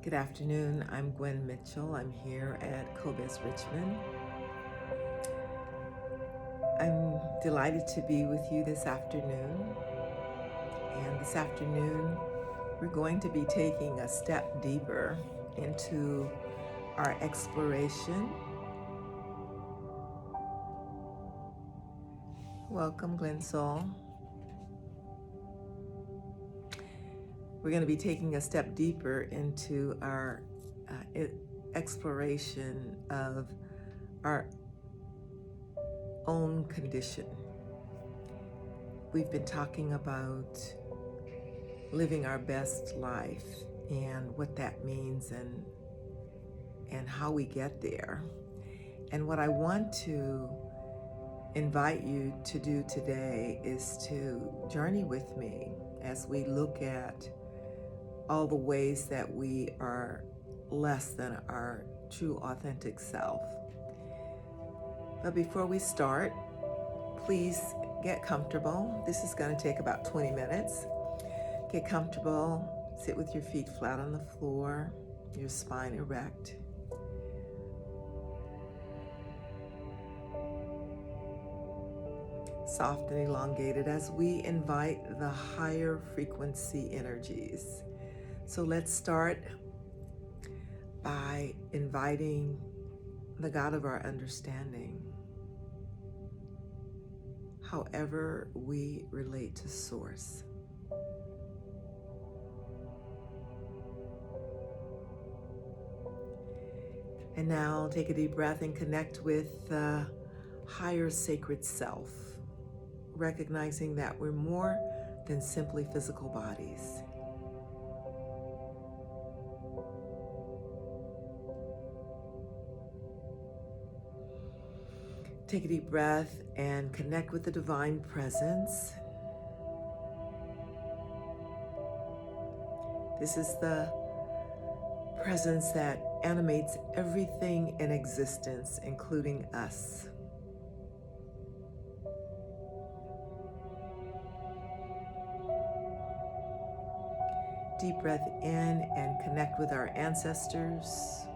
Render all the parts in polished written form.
Good afternoon. I'm Gwen Mitchell. I'm here at Cobes Richmond. I'm delighted to be with you this afternoon. And this afternoon, we're going to be taking a step deeper into our exploration. Welcome, Glen Soul. We're going to be taking a step deeper into our exploration of our own condition. We've been talking about living our best life and what that means and how we get there. And what I want to invite you to do today is to journey with me as we look at all the ways that we are less than our true authentic self. But before we start, please get comfortable. This is going to take about 20 minutes. Get comfortable, sit with your feet flat on the floor, your spine erect. Soft and elongated as we invite the higher frequency energies. So let's start by inviting the God of our understanding, however we relate to Source. And now take a deep breath and connect with the higher sacred self, recognizing that we're more than simply physical bodies. Take a deep breath and connect with the divine presence. This is the presence that animates everything in existence, including us. Deep breath in and connect with our ancestors.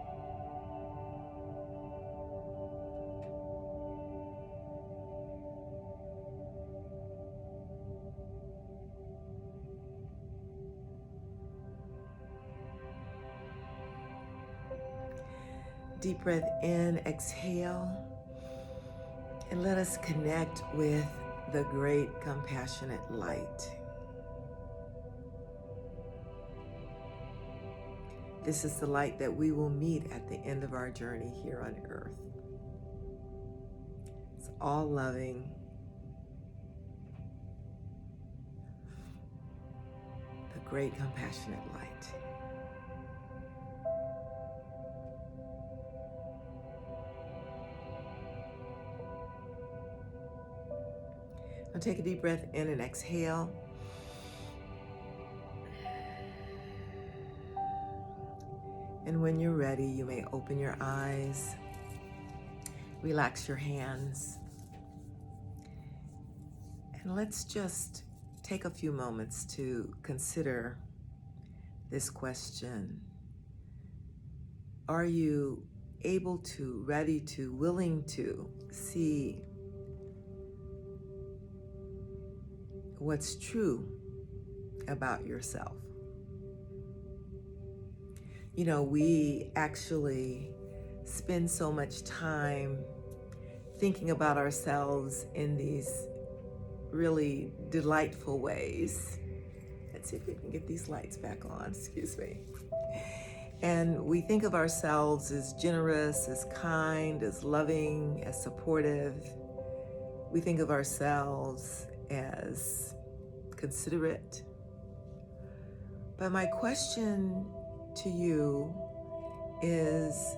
Deep breath in, exhale, and let us connect with the great compassionate light. This is the light that we will meet at the end of our journey here on earth. It's all loving, the great compassionate light. Now take a deep breath in and exhale. And when you're ready, you may open your eyes, relax your hands, and let's just take a few moments to consider this question. Are you able to, ready to, willing to see what's true about yourself? You know, we actually spend so much time thinking about ourselves in these really delightful ways. Let's see if we can get these lights back on, excuse me. And we think of ourselves as generous, as kind, as loving, as supportive. We think of ourselves as considerate. But my question to you is,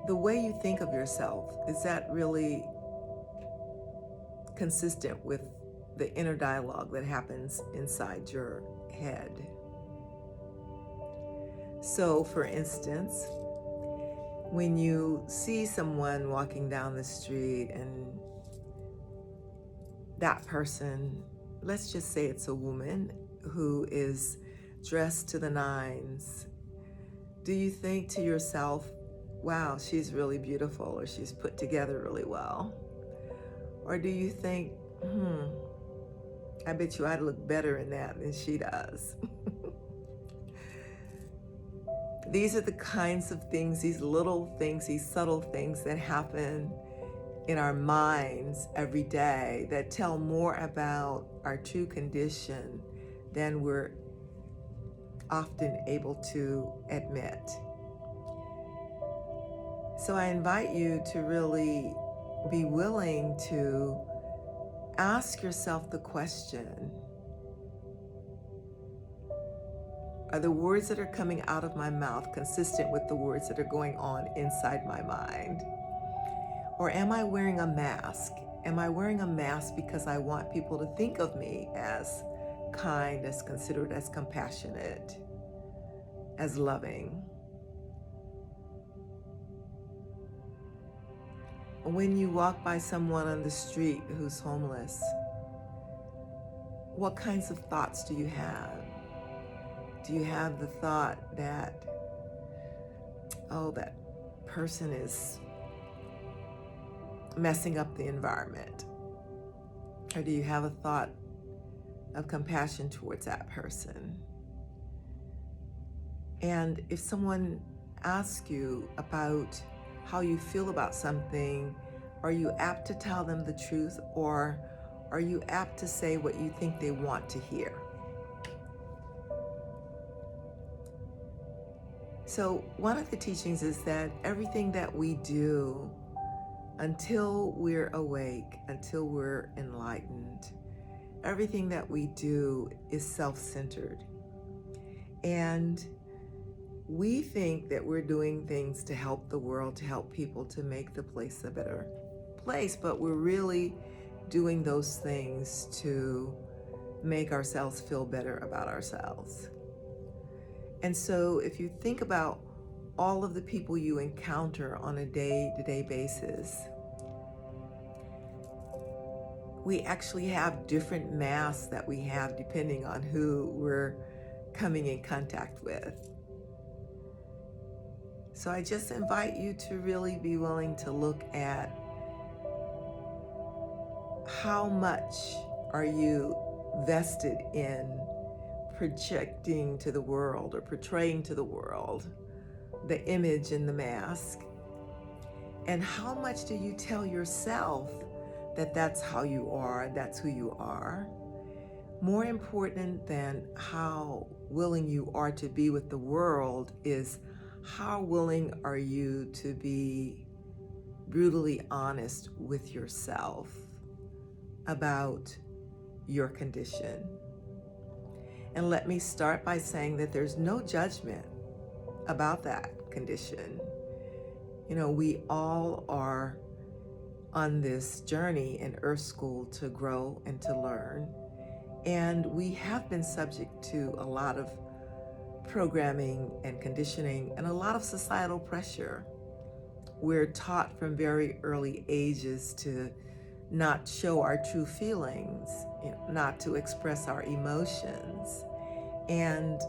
the way you think of yourself, is that really consistent with the inner dialogue that happens inside your head? So, for instance, when you see someone walking down the street and that person, let's just say it's a woman who is dressed to the nines, do you think to yourself, wow, she's really beautiful, or she's put together really well? Or do you think, I bet you I'd look better in that than she does? These are the kinds of things, these little things, these subtle things that happen in our minds every day that tell more about our true condition than we're often able to admit. So I invite you to really be willing to ask yourself the question, are the words that are coming out of my mouth consistent with the words that are going on inside my mind? Or am I wearing a mask? Am I wearing a mask because I want people to think of me as kind, as considerate, as compassionate, as loving? When you walk by someone on the street who's homeless, what kinds of thoughts do you have? Do you have the thought that, oh, that person is messing up the environment? Or do you have a thought of compassion towards that person? And if someone asks you about how you feel about something, are you apt to tell them the truth, or are you apt to say what you think they want to hear? So one of the teachings is that everything that we do, until we're awake, until we're enlightened, everything that we do is self-centered. And we think that we're doing things to help the world, to help people, to make the place a better place, but we're really doing those things to make ourselves feel better about ourselves. And so if you think about all of the people you encounter on a day-to-day basis, we actually have different masks that we have depending on who we're coming in contact with. So I just invite you to really be willing to look at how much are you vested in projecting to the world or portraying to the world the image in the mask, and how much do you tell yourself that that's how you are, that's who you are? More important than how willing you are to be with the world is how willing are you to be brutally honest with yourself about your condition. And let me start by saying that there's no judgment about that condition. You know, we all are on this journey in Earth School to grow and to learn. And we have been subject to a lot of programming and conditioning and a lot of societal pressure. We're taught from very early ages to not show our true feelings, not to express our emotions. And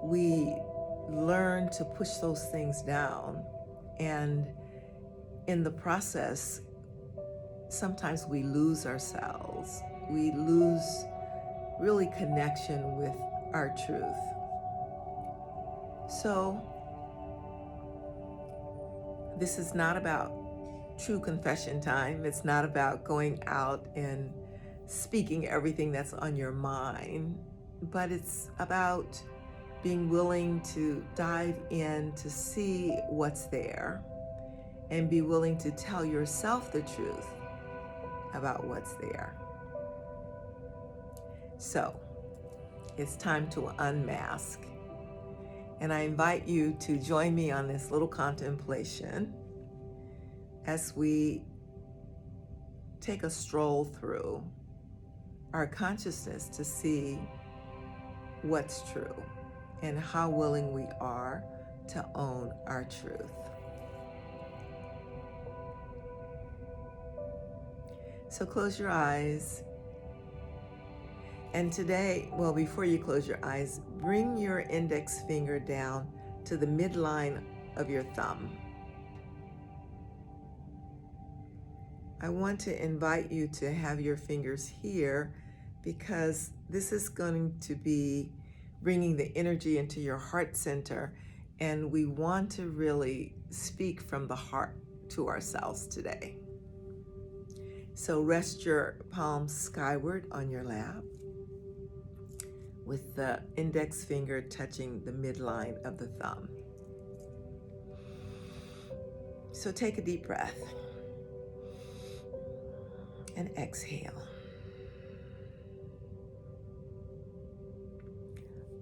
we learn to push those things down. And in the process, sometimes we lose ourselves. We lose really connection with our truth. So this is not about true confession time. It's not about going out and speaking everything that's on your mind, but it's about being willing to dive in to see what's there and be willing to tell yourself the truth about what's there. So it's time to unmask. And I invite you to join me on this little contemplation as we take a stroll through our consciousness to see what's true and how willing we are to own our truth. So close your eyes And today, well, before you close your eyes, bring your index finger down to the midline of your thumb. I want to invite you to have your fingers here because this is going to be bringing the energy into your heart center, and we want to really speak from the heart to ourselves today. So rest your palms skyward on your lap with the index finger touching the midline of the thumb. So take a deep breath and exhale.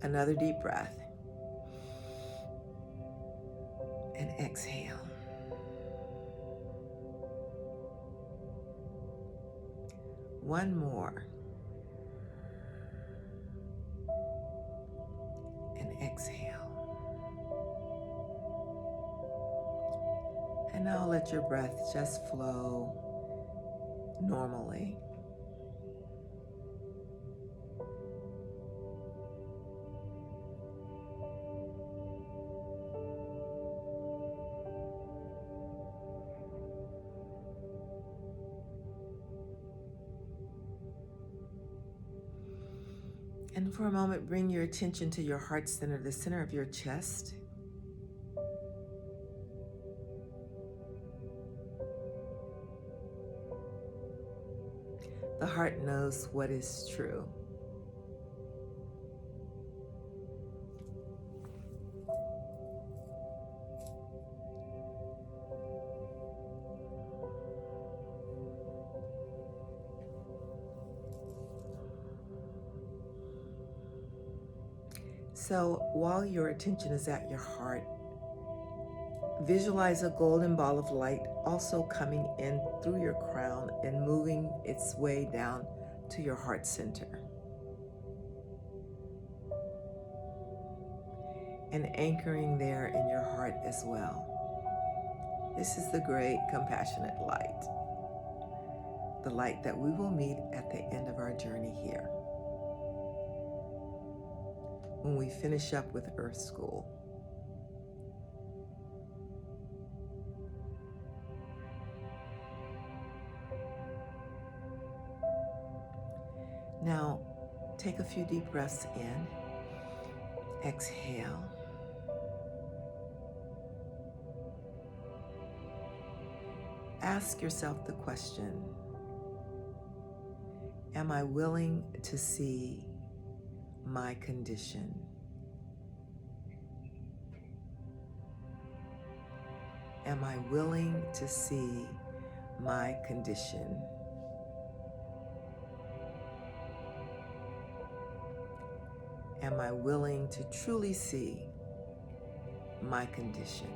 Another deep breath and exhale. One more and exhale. And now let your breath just flow normally. And for a moment, bring your attention to your heart center, the center of your chest. The heart knows what is true. So while your attention is at your heart, visualize a golden ball of light also coming in through your crown and moving its way down to your heart center. And anchoring there in your heart as well. This is the great compassionate light, the light that we will meet at the end of our journey here, when we finish up with Earth School. Now, take a few deep breaths in, exhale. Ask yourself the question, am I willing to see my condition? Am I willing to see my condition? Am I willing to truly see my condition?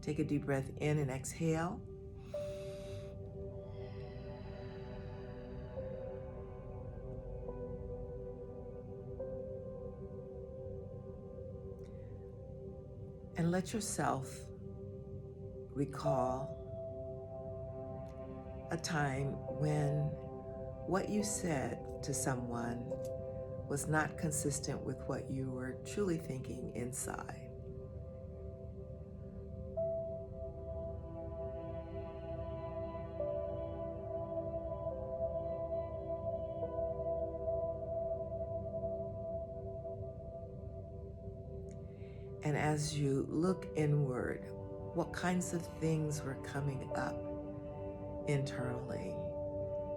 Take a deep breath in and exhale. And let yourself recall a time when what you said to someone was not consistent with what you were truly thinking inside. And as you look inward, what kinds of things were coming up internally?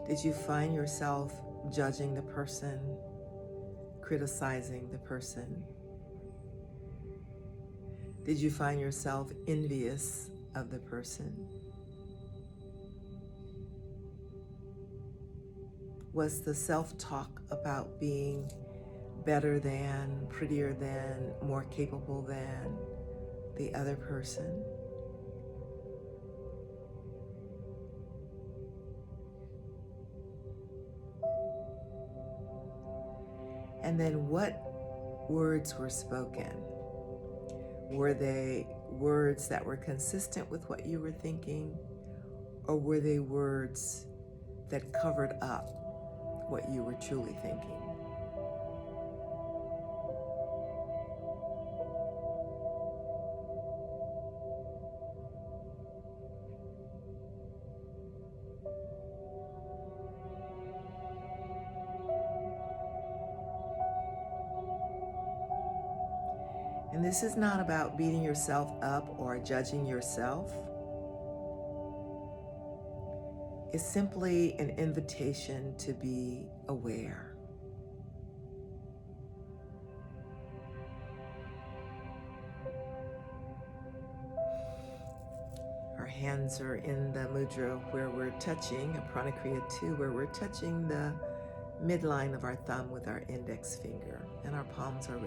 Did you find yourself judging the person, criticizing the person? Did you find yourself envious of the person? Was the self-talk about being better than, prettier than, more capable than the other person? And then what words were spoken? Were they words that were consistent with what you were thinking, or were they words that covered up what you were truly thinking? And this is not about beating yourself up or judging yourself. It's simply an invitation to be aware. Our hands are in the mudra where we're touching, a Pranakriya 2, where we're touching the midline of our thumb with our index finger, and our palms are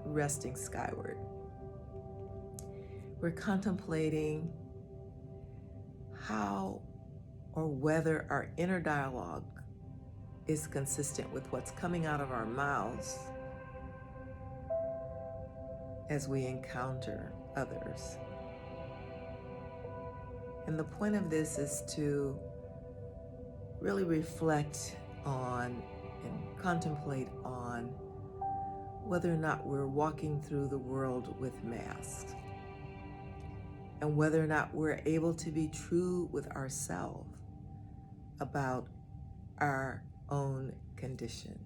resting skyward. We're contemplating how or whether our inner dialogue is consistent with what's coming out of our mouths as we encounter others. And the point of this is to really reflect on and contemplate on whether or not we're walking through the world with masks, and whether or not we're able to be true with ourselves about our own condition.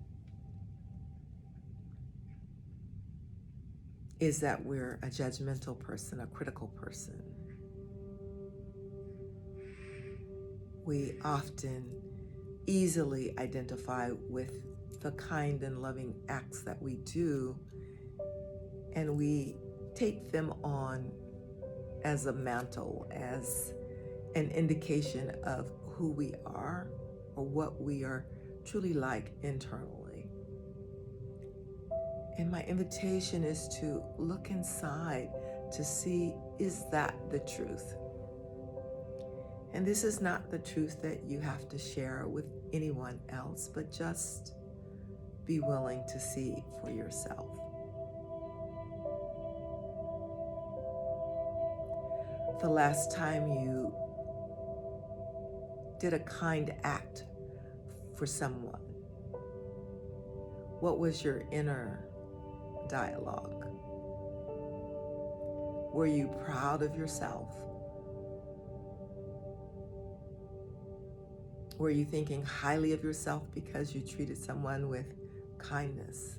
Is that we're a judgmental person, a critical person. We often easily identify with the kind and loving acts that we do, and we take them on as a mantle, as an indication of who we are or what we are truly like internally. And my invitation is to look inside to see, is that the truth? And this is not the truth that you have to share with anyone else, but just be willing to see for yourself. The last time you did a kind act for someone, what was your inner dialogue? Were you proud of yourself? Were you thinking highly of yourself because you treated someone with kindness?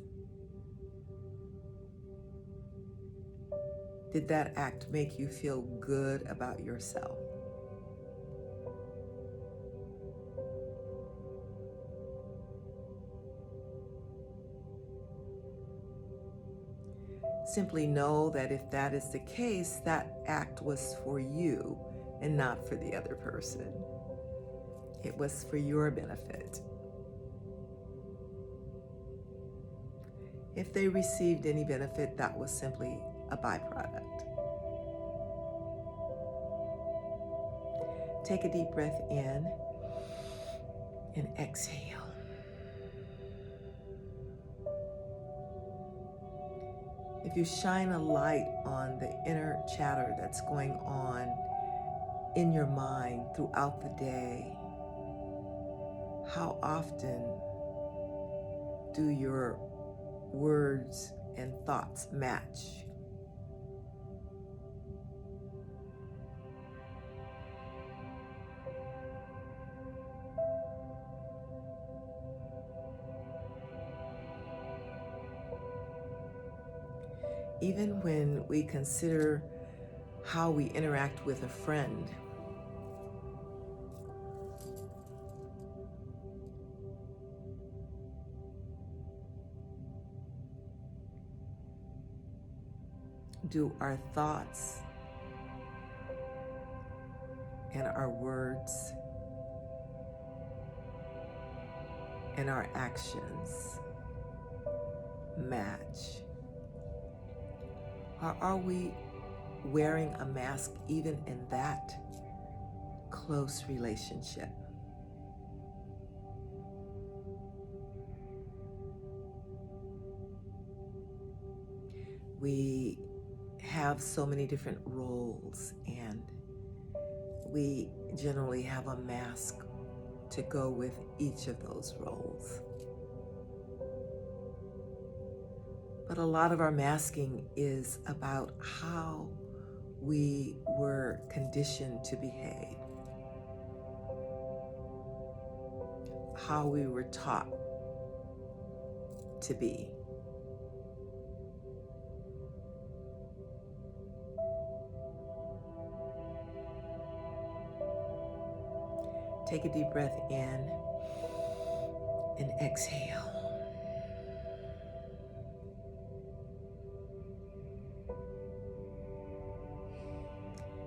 Did that act make you feel good about yourself? Simply know that if that is the case, that act was for you and not for the other person. It was for your benefit. If they received any benefit, that was simply a byproduct. Take a deep breath in and exhale. If you shine a light on the inner chatter that's going on in your mind throughout the day, how often do your words and thoughts match? Even when we consider how we interact with a friend, do our thoughts and our words and our actions match? Or are we wearing a mask even in that close relationship? We have so many different roles, and we generally have a mask to go with each of those roles. But a lot of our masking is about how we were conditioned to behave, how we were taught to be. Take a deep breath in and exhale.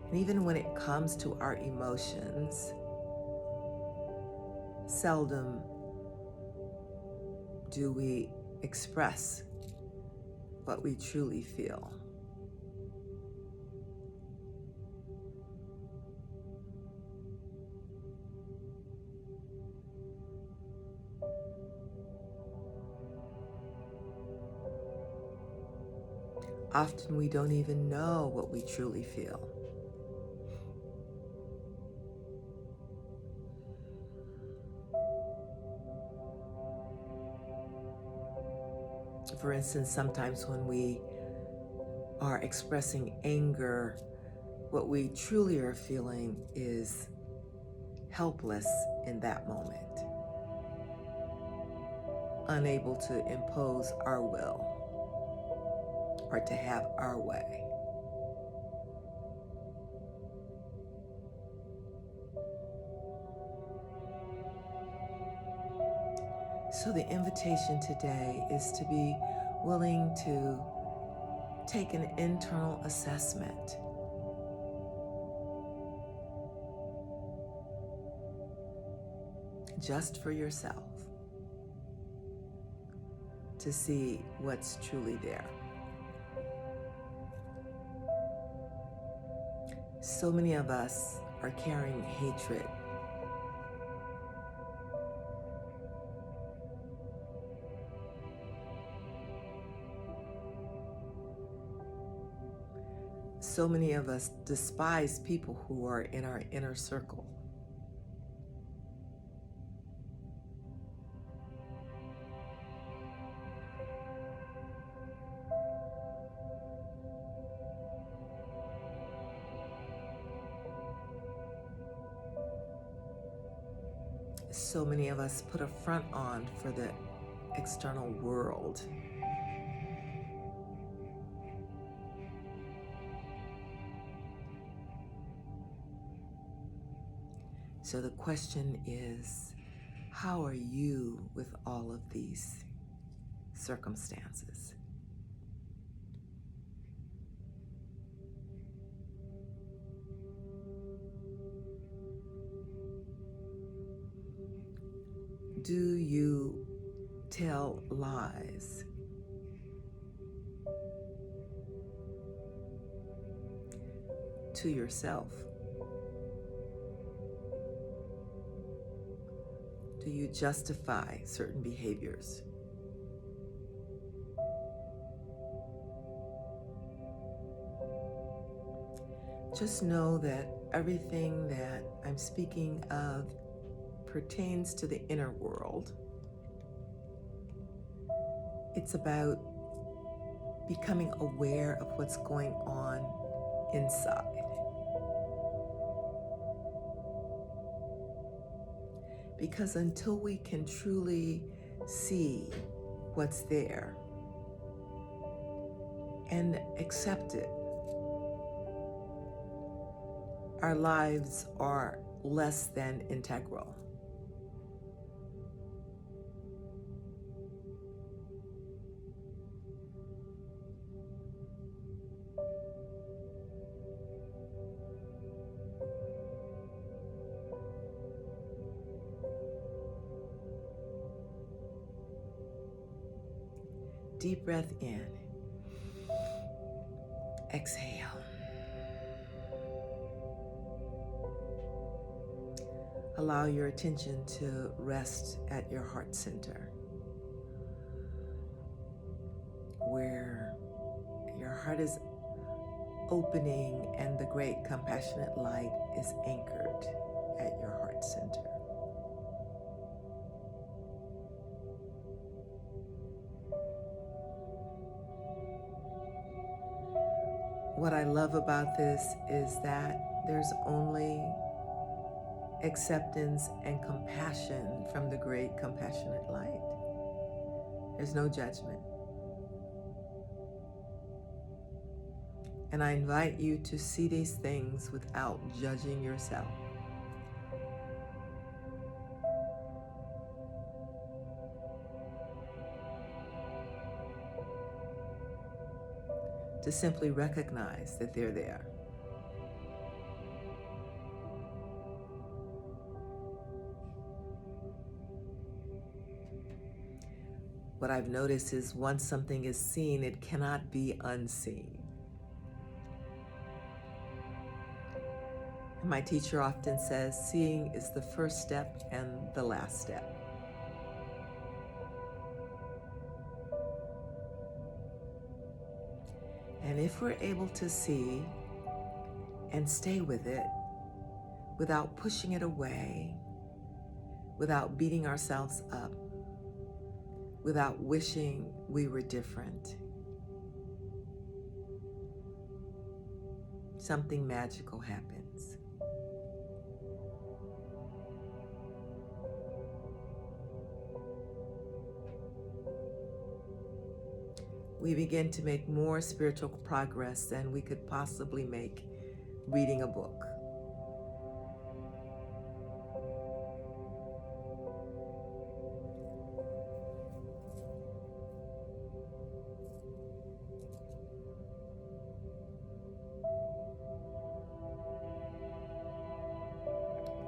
And even when it comes to our emotions, seldom do we express what we truly feel. Often we don't even know what we truly feel. For instance, sometimes when we are expressing anger, what we truly are feeling is helpless in that moment, unable to impose our will or to have our way. So the invitation today is to be willing to take an internal assessment. Just for yourself, to see what's truly there. So many of us are carrying hatred. So many of us despise people who are in our inner circle. So many of us put a front on for the external world. So the question is, how are you with all of these circumstances? Do you tell lies? To yourself? Do you justify certain behaviors? Just know that everything that I'm speaking of pertains to the inner world. It's about becoming aware of what's going on inside. Because until we can truly see what's there and accept it, our lives are less than integral. Deep breath in. Exhale. Allow your attention to rest at your heart center, where your heart is opening and the great compassionate light is anchored at your heart center. What I love about this is that there's only acceptance and compassion from the great compassionate light. There's no judgment. And I invite you to see these things without judging yourself. To simply recognize that they're there. What I've noticed is once something is seen, it cannot be unseen. My teacher often says, seeing is the first step and the last step. And if we're able to see and stay with it without pushing it away, without beating ourselves up, without wishing we were different, something magical happens. We begin to make more spiritual progress than we could possibly make reading a book.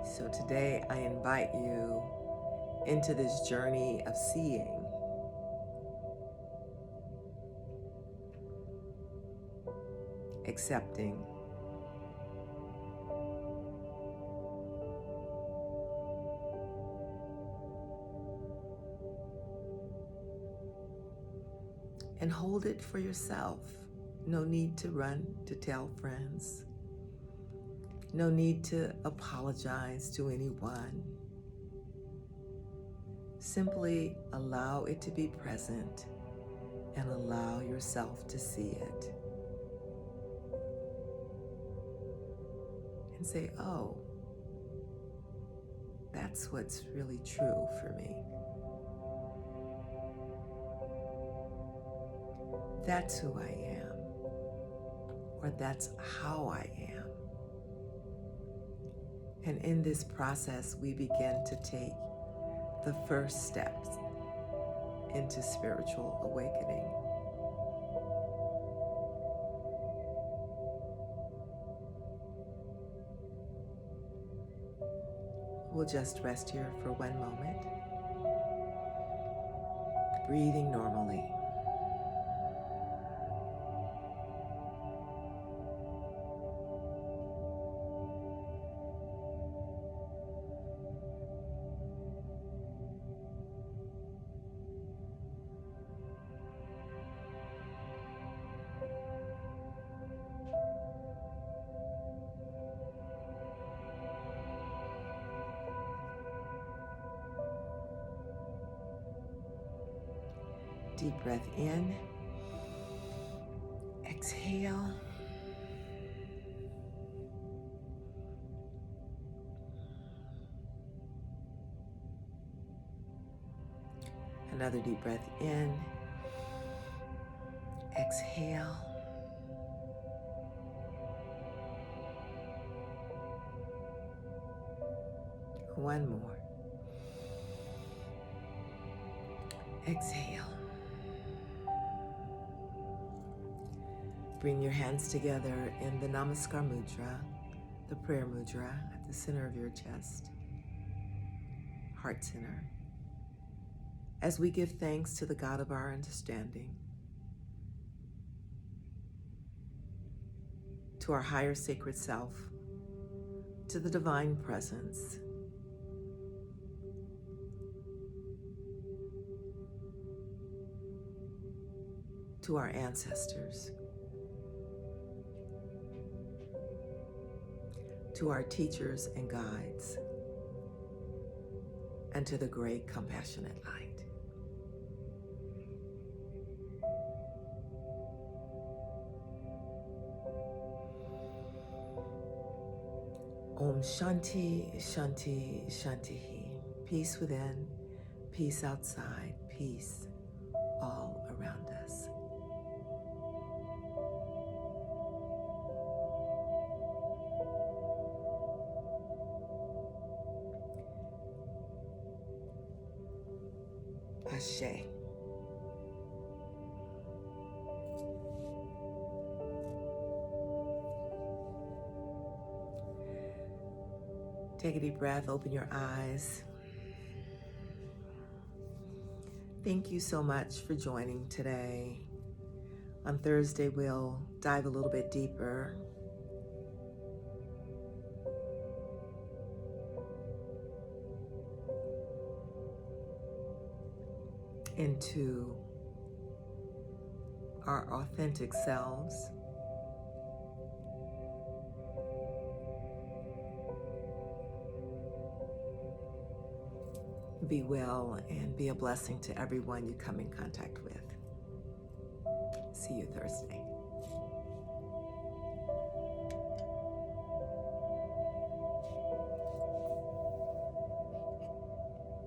So today I invite you into this journey of seeing. Accepting, and hold it for yourself. No need to run to tell friends. No need to apologize to anyone. Simply allow it to be present and allow yourself to see it. And say, oh, that's what's really true for me. That's who I am, or that's how I am. And in this process, we begin to take the first steps into spiritual awakening. We'll just rest here for one moment, breathing normally. Deep breath in, exhale. Another deep breath in, exhale. One more. Exhale. Bring your hands together in the Namaskar Mudra, the prayer mudra at the center of your chest, heart center. As we give thanks to the God of our understanding, to our higher sacred self, to the divine presence, to our ancestors, to our teachers and guides, and to the great compassionate light. Om Shanti, Shanti, Shanti. Peace within, peace outside, peace all around us. Ashe. Take a deep breath, open your eyes. Thank you so much for joining today. On Thursday, we'll dive a little bit deeper into our authentic selves. Be well and be a blessing to everyone you come in contact with. See you Thursday.